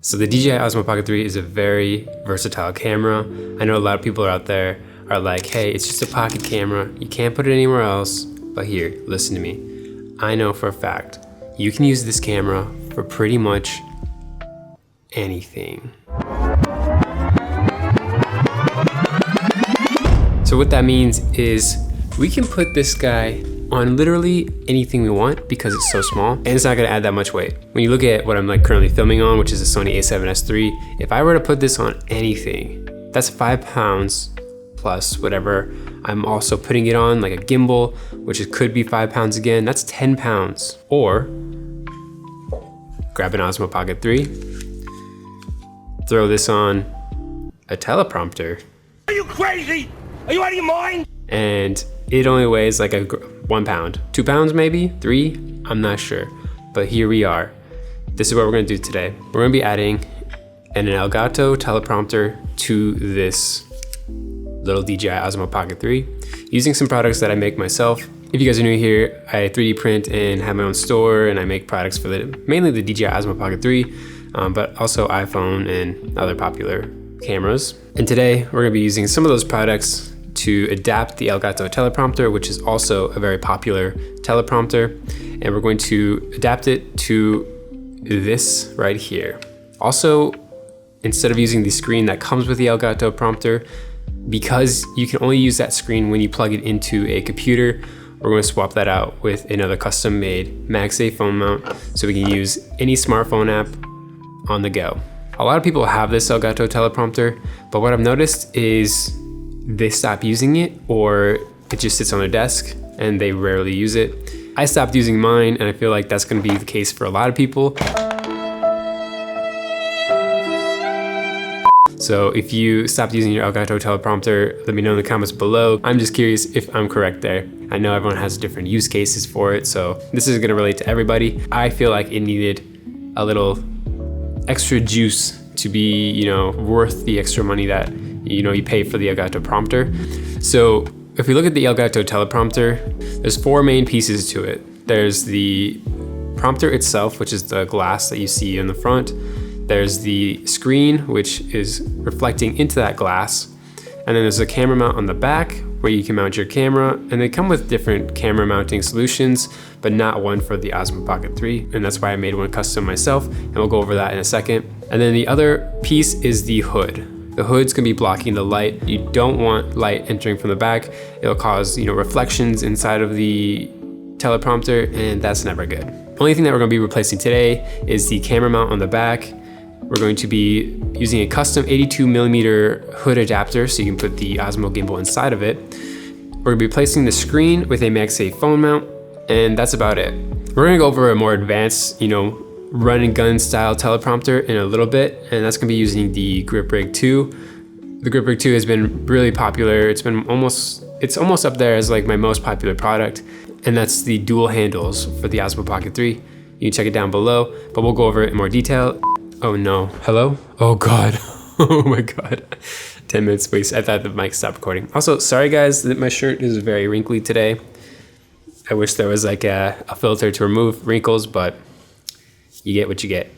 So the DJI OSMO Pocket 3 is a very versatile camera. I know a lot of people out there are like, hey, it's just a pocket camera. You can't put it anywhere else. But here, listen to me. I know for a fact, you can use this camera for pretty much anything. So what that means is we can put this guy on literally anything we want because it's so small and it's not gonna add that much weight. When you look at what I'm currently filming on, which is a Sony a7S III, if I were to put this on anything, that's 5 pounds plus whatever I'm also putting it on, like a gimbal, which could be 5 pounds again, that's 10 pounds. Or grab an OSMO Pocket 3, throw this on a teleprompter. Are you crazy? Are you out of your mind? And it only weighs like 1 pound, 2 pounds maybe, 3, I'm not sure. But here we are. This is what we're gonna do today. We're gonna be adding an Elgato teleprompter to this little DJI OSMO Pocket 3 using some products that I make myself. If you guys are new here, I 3D print and have my own store, and I make products for mainly the DJI OSMO Pocket 3, but also iPhone and other popular cameras. And today we're gonna be using some of those products to adapt the Elgato Teleprompter, which is also a very popular teleprompter. And we're going to adapt it to this right here. Also, instead of using the screen that comes with the Elgato Prompter, because you can only use that screen when you plug it into a computer, we're going to swap that out with another custom made MagSafe phone mount so we can use any smartphone app on the go. A lot of people have this Elgato Teleprompter, but what I've noticed is they stop using it, or it just sits on their desk and they rarely use it. I stopped using mine, and I feel like that's gonna be the case for a lot of people. So if you stopped using your Elgato Teleprompter, let me know in the comments below. I'm just curious if I'm correct there. I know everyone has different use cases for it, so this is gonna relate to everybody. I feel like it needed a little extra juice to be, worth the extra money that you pay for the Elgato Prompter. So if we look at the Elgato Teleprompter, there's 4 main pieces to it. There's the prompter itself, which is the glass that you see in the front. There's the screen, which is reflecting into that glass. And then there's a camera mount on the back where you can mount your camera. And they come with different camera mounting solutions, but not one for the OSMO Pocket 3. And that's why I made one custom myself. And we'll go over that in a second. And then the other piece is the hood. The hood's gonna be blocking the light. You don't want light entering from the back. It'll cause reflections inside of the teleprompter, and that's never good. Only thing that we're gonna be replacing today is the camera mount on the back. We're going to be using a custom 82mm hood adapter so you can put the Osmo gimbal inside of it. We're gonna be replacing the screen with a MagSafe phone mount, and that's about it. We're gonna go over a more advanced, run and gun style teleprompter in a little bit, and that's gonna be using the Grip Rig 2. The Grip Rig 2 has been really popular. It's almost up there as like my most popular product, and that's the dual handles for the OSMO Pocket 3. You can check it down below, but we'll go over it in more detail. Oh no, hello? Oh God, oh my God. 10 minutes waste. I thought the mic stopped recording. Also, sorry guys that my shirt is very wrinkly today. I wish there was like a filter to remove wrinkles, but you get what you get.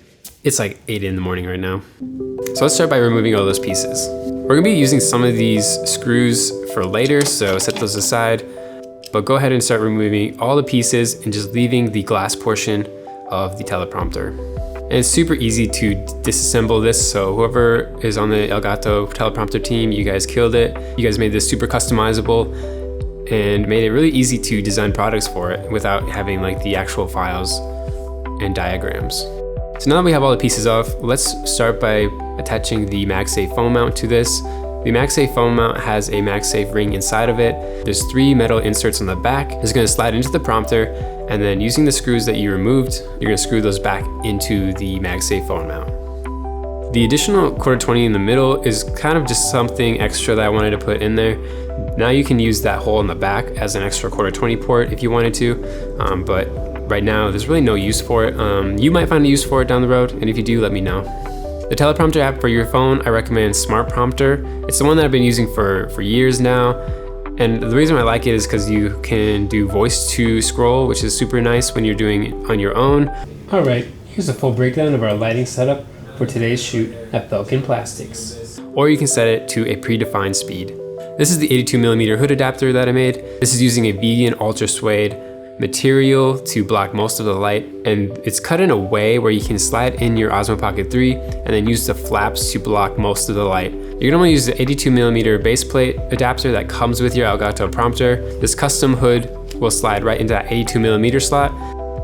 It's like 8 in the morning right now. So let's start by removing all those pieces. We're gonna be using some of these screws for later, so set those aside. But go ahead and start removing all the pieces and just leaving the glass portion of the teleprompter. And it's super easy to disassemble this, so whoever is on the Elgato teleprompter team, you guys killed it. You guys made this super customizable and made it really easy to design products for it without having like the actual files and diagrams. So now that we have all the pieces off, let's start by attaching the MagSafe phone mount to this. The MagSafe phone mount has a MagSafe ring inside of it. There's 3 metal inserts on the back. It's gonna slide into the prompter, and then using the screws that you removed, you're gonna screw those back into the MagSafe phone mount. The additional 1/4-20 in the middle is kind of just something extra that I wanted to put in there. Now you can use that hole in the back as an extra 1/4-20 port if you wanted to, but right now there's really no use for it. You might find a use for it down the road, and if you do, let me know. The teleprompter app for your phone, I recommend Smart Prompter. It's the one that I've been using for years now, and the reason I like it is because you can do voice to scroll, which is super nice when you're doing it on your own. All right, here's a full breakdown of our lighting setup for today's shoot at Belkin Plastics. Or you can set it to a predefined speed. This is the 82mm hood adapter that I made. This is using a vegan ultra suede material to block most of the light, and it's cut in a way where you can slide in your Osmo Pocket 3 and then use the flaps to block most of the light. You're gonna use the 82mm base plate adapter that comes with your Elgato Prompter. This custom hood will slide right into that 82mm slot.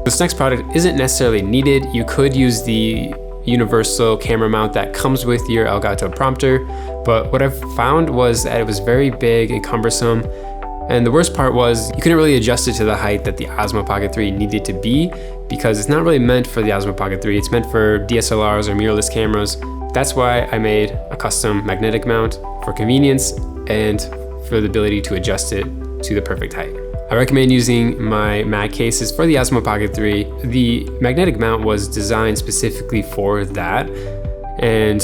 This next product isn't necessarily needed. You could use the universal camera mount that comes with your Elgato Prompter, but what I found was that it was very big and cumbersome. And the worst part was you couldn't really adjust it to the height that the Osmo Pocket 3 needed to be, because it's not really meant for the Osmo Pocket 3. It's meant for DSLRs or mirrorless cameras. That's why I made a custom magnetic mount for convenience and for the ability to adjust it to the perfect height. I recommend using my mag cases for the Osmo Pocket 3. The magnetic mount was designed specifically for that. And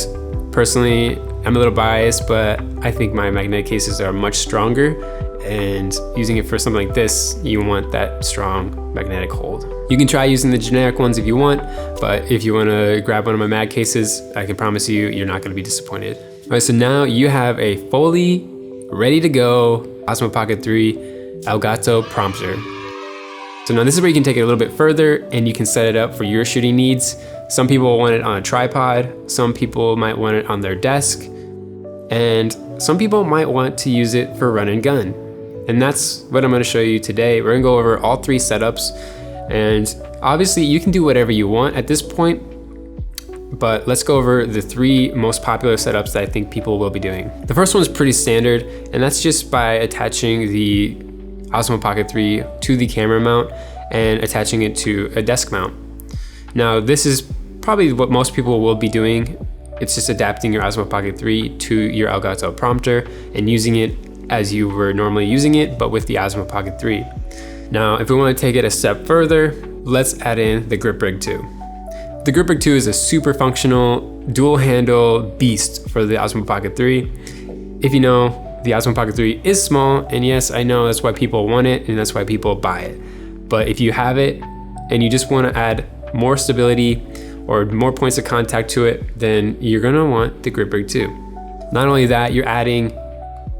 personally, I'm a little biased, but I think my magnetic cases are much stronger. And using it for something like this, you want that strong magnetic hold. You can try using the generic ones if you want, but if you want to grab one of my mag cases, I can promise you, you're not going to be disappointed. All right, so now you have a fully ready to go Osmo Pocket 3 Elgato Prompter. So now this is where you can take it a little bit further and you can set it up for your shooting needs. Some people want it on a tripod, some people might want it on their desk, and some people might want to use it for run and gun. And that's what I'm gonna show you today. We're gonna go over all three setups, and obviously you can do whatever you want at this point, but let's go over the three most popular setups that I think people will be doing. The first one is pretty standard, and that's just by attaching the Osmo Pocket 3 to the camera mount and attaching it to a desk mount. Now this is probably what most people will be doing. It's just adapting your Osmo Pocket 3 to your Elgato Prompter and using it as you were normally using it, but with the Osmo Pocket 3. Now, if we want to take it a step further, let's add in the Grip Rig 2. The Grip Rig 2 is a super functional dual handle beast for the Osmo Pocket 3. If you know, the Osmo Pocket 3 is small, and yes, I know that's why people want it and that's why people buy it. But if you have it and you just want to add more stability or more points of contact to it, then you're gonna want the Grip Rig 2. Not only that, you're adding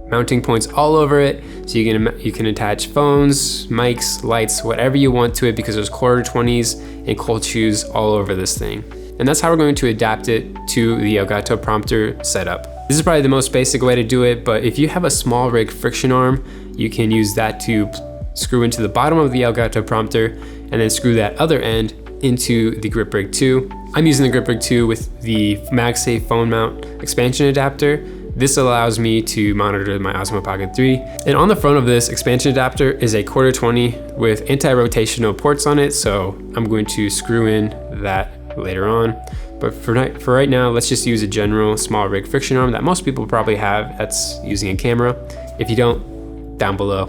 mounting points all over it, so you can attach phones, mics, lights, whatever you want to it, because there's quarter 20s and cold shoes all over this thing. And that's how we're going to adapt it to the Elgato Prompter setup. This is probably the most basic way to do it, but if you have a small rig friction arm, you can use that to screw into the bottom of the Elgato Prompter and then screw that other end into the Grip Rig 2. I'm using the Grip Rig 2 with the MagSafe Phone Mount expansion adapter. This allows me to monitor my Osmo Pocket 3. And on the front of this expansion adapter is a quarter 20 with anti-rotational ports on it, so I'm going to screw in that later on. But for right now, let's just use a general small rig friction arm that most people probably have that's using a camera. If you don't, down below.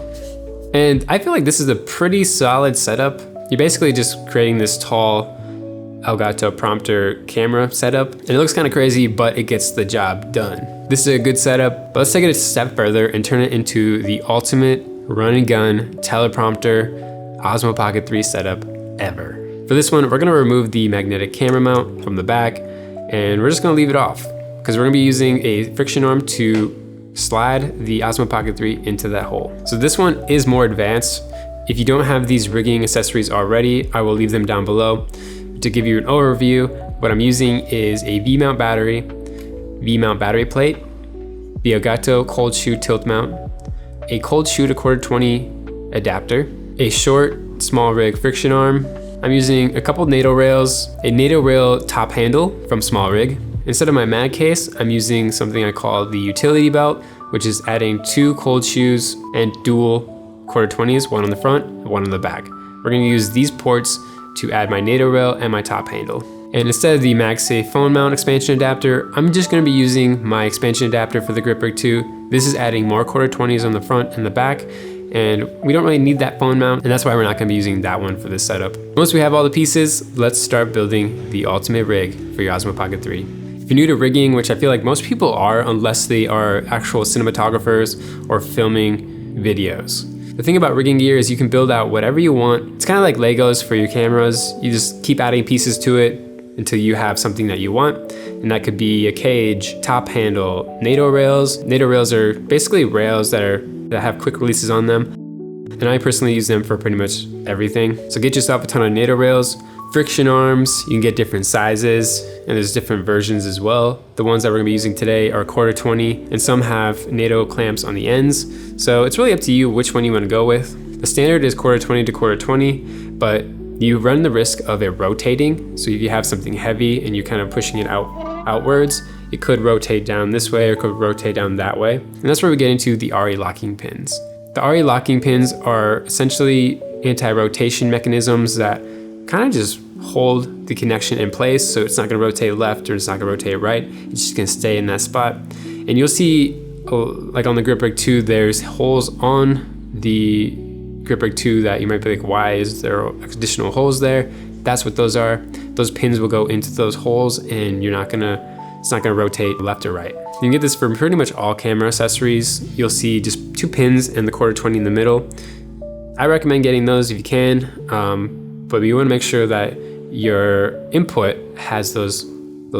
And I feel like this is a pretty solid setup. You're basically just creating this tall Elgato Prompter camera setup, and it looks kind of crazy, but it gets the job done. This is a good setup, but let's take it a step further and turn it into the ultimate run and gun teleprompter Osmo Pocket 3 setup ever. For this one, we're gonna remove the magnetic camera mount from the back, and we're just gonna leave it off because we're gonna be using a friction arm to slide the Osmo Pocket 3 into that hole. So this one is more advanced. If you don't have these rigging accessories already, I will leave them down below. To give you an overview, what I'm using is a V-mount battery plate, the Elgato cold shoe tilt mount, a cold shoe to quarter 20 adapter, a short small rig friction arm. I'm using a couple NATO rails, a NATO rail top handle from Small Rig. Instead of my mag case, I'm using something I call the utility belt, which is adding 2 cold shoes and dual quarter 20s, one on the front, one on the back. We're gonna use these ports to add my NATO rail and my top handle. And instead of the MagSafe Phone Mount expansion adapter, I'm just gonna be using my expansion adapter for the Grip Rig 2. This is adding more quarter 20s on the front and the back, and we don't really need that phone mount, and that's why we're not gonna be using that one for this setup. Once we have all the pieces, let's start building the ultimate rig for your Osmo Pocket 3. If you're new to rigging, which I feel like most people are, unless they are actual cinematographers or filming videos. The thing about rigging gear is you can build out whatever you want. It's kind of like Legos for your cameras. You just keep adding pieces to it until you have something that you want. And that could be a cage, top handle, NATO rails. NATO rails are basically rails that have quick releases on them. And I personally use them for pretty much everything. So get yourself a ton of NATO rails. Friction arms, you can get different sizes, and there's different versions as well. The ones that we're gonna be using today are 1/4-20, and some have NATO clamps on the ends. So it's really up to you which one you wanna go with. The standard is 1/4-20 to 1/4-20, but you run the risk of it rotating. So if you have something heavy and you're kind of pushing it outwards, it could rotate down this way or it could rotate down that way. And that's where we get into the RE locking pins. The RE locking pins are essentially anti-rotation mechanisms that kind of just hold the connection in place, so it's not going to rotate left or it's not going to rotate right. It's just going to stay in that spot. And you'll see, like on the Grip Rig 2, there's holes on the Grip Rig 2 that you might be like, why is there additional holes there? That's what those are. Those pins will go into those holes, and it's not going to rotate left or right. You can get this for pretty much all camera accessories. You'll see just 2 pins and the 1/4-20 in the middle. I recommend getting those if you can, but you want to make sure that your input has those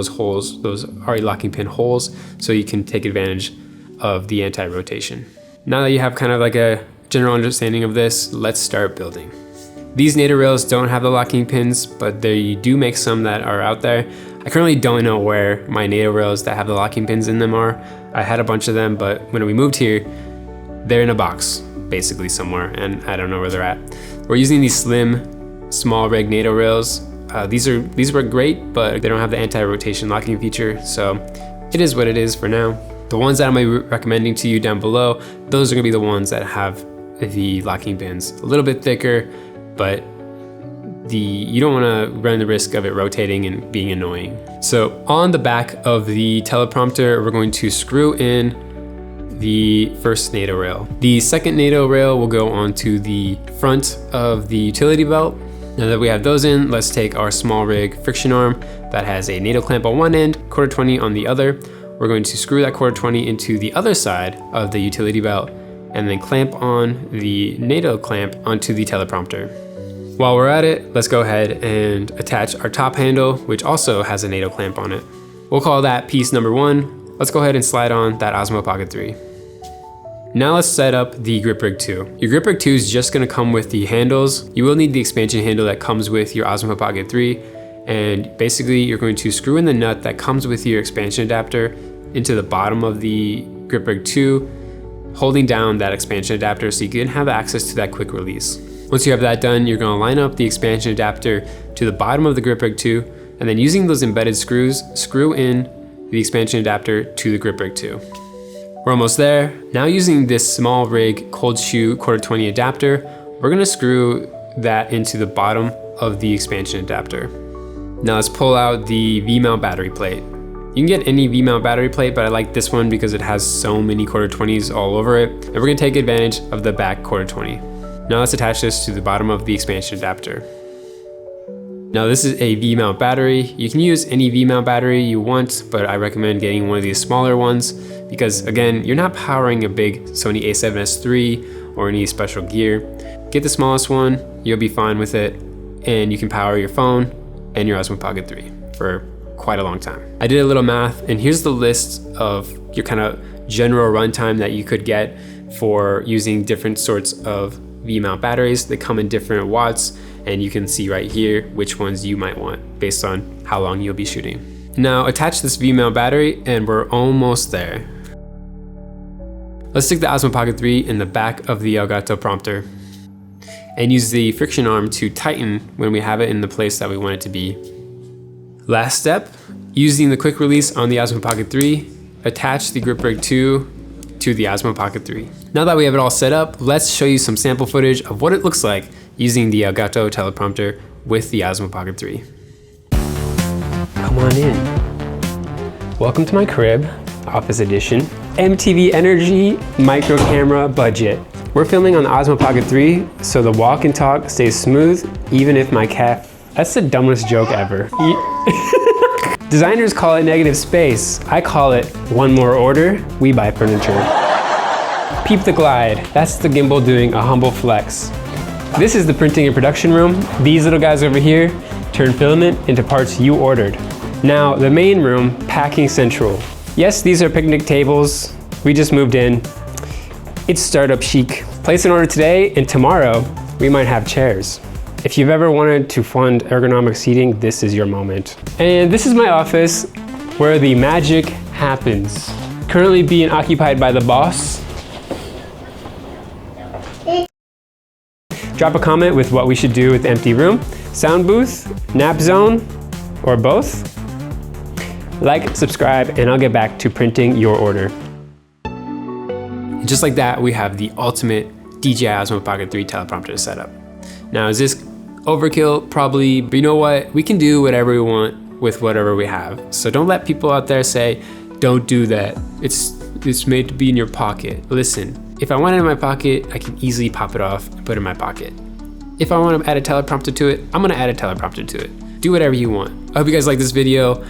holes, those RE locking pin holes, so you can take advantage of the anti-rotation. Now that you have kind of like a general understanding of this, let's start building. These NATO rails don't have the locking pins, but they do make some that are out there. I currently don't know where my NATO rails that have the locking pins in them are. I had a bunch of them, but when we moved here, they're in a box, basically somewhere, and I don't know where they're at. We're using these slim, small rig NATO rails. These were great, but they don't have the anti-rotation locking feature, so it is what it is for now. The ones that I'm recommending to you down below, those are gonna be the ones that have the locking pins. A little bit thicker, but you don't wanna run the risk of it rotating and being annoying. So on the back of the teleprompter, we're going to screw in the first NATO rail. The second NATO rail will go onto the front of the utility belt. Now that we have those in, let's take our small rig friction arm that has a NATO clamp on one end, 1/4-20 on the other. We're going to screw that 1/4-20 into the other side of the utility belt and then clamp on the NATO clamp onto the teleprompter. While we're at it, let's go ahead and attach our top handle, which also has a NATO clamp on it. We'll call that piece number 1. Let's go ahead and slide on that OSMO Pocket 3. Now let's set up the Grip Rig 2. Your Grip Rig 2 is just gonna come with the handles. You will need the expansion handle that comes with your OSMO Pocket 3. And basically you're going to screw in the nut that comes with your expansion adapter into the bottom of the Grip Rig 2, holding down that expansion adapter so you can have access to that quick release. Once you have that done, you're gonna line up the expansion adapter to the bottom of the Grip Rig 2, and then using those embedded screws, screw in the expansion adapter to the Grip Rig 2. We're almost there. Now using this small rig cold shoe 1/4-20 adapter, we're gonna screw that into the bottom of the expansion adapter. Now let's pull out the V-mount battery plate. You can get any V-mount battery plate, but I like this one because it has so many 1/4-20s all over it. And we're gonna take advantage of the back 1/4-20. Now let's attach this to the bottom of the expansion adapter. Now this is a V-mount battery. You can use any V-mount battery you want, but I recommend getting one of these smaller ones because again, you're not powering a big Sony a7S III or any special gear. Get the smallest one, you'll be fine with it, and you can power your phone and your OSMO Pocket 3 for quite a long time. I did a little math, and here's the list of your kind of general runtime that you could get for using different sorts of V-mount batteries. They come in different watts, and you can see right here which ones you might want based on how long you'll be shooting. Now attach this V-mount battery and we're almost there. Let's stick the OSMO Pocket 3 in the back of the Elgato Prompter and use the friction arm to tighten when we have it in the place that we want it to be. Last step, using the quick release on the OSMO Pocket 3, attach the Grip Rig 2 to the OSMO Pocket 3. Now that we have it all set up, let's show you some sample footage of what it looks like using the Elgato Teleprompter with the OSMO Pocket 3. Come on in. Welcome to my crib, office edition. MTV Energy micro camera budget. We're filming on the OSMO Pocket 3, so the walk and talk stays smooth, even if my cat, that's the dumbest joke ever. Designers call it negative space. I call it one more order, we buy furniture. Peep the glide. That's the gimbal doing a humble flex. This is the printing and production room. These little guys over here turn filament into parts you ordered. Now, the main room, packing central. Yes, these are picnic tables. We just moved in. It's startup chic. Place an order today, and tomorrow, we might have chairs. If you've ever wanted to fund ergonomic seating, this is your moment. And this is my office, where the magic happens. Currently being occupied by the boss. Drop a comment with what we should do with the empty room, sound booth, nap zone, or both. Like, subscribe, and I'll get back to printing your order. And just like that, we have the ultimate DJI OSMO Pocket 3 teleprompter setup. Now, is this overkill? Probably, but you know what? We can do whatever we want with whatever we have. So don't let people out there say, don't do that. It's made to be in your pocket. Listen, if I want it in my pocket, I can easily pop it off and put it in my pocket. If I want to add a teleprompter to it, I'm gonna add a teleprompter to it. Do whatever you want. I hope you guys like this video.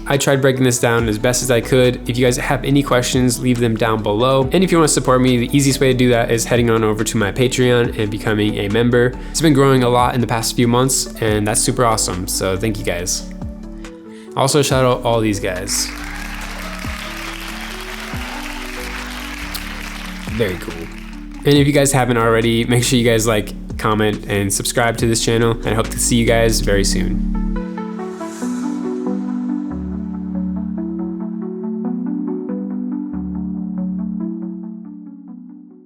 I tried breaking this down as best as I could. If you guys have any questions, leave them down below. And if you want to support me, the easiest way to do that is heading on over to my Patreon and becoming a member. It's been growing a lot in the past few months, and that's super awesome. So thank you guys. Also, shout out all these guys. Very cool. And if you guys haven't already, make sure you guys like, comment, and subscribe to this channel. And I hope to see you guys very soon.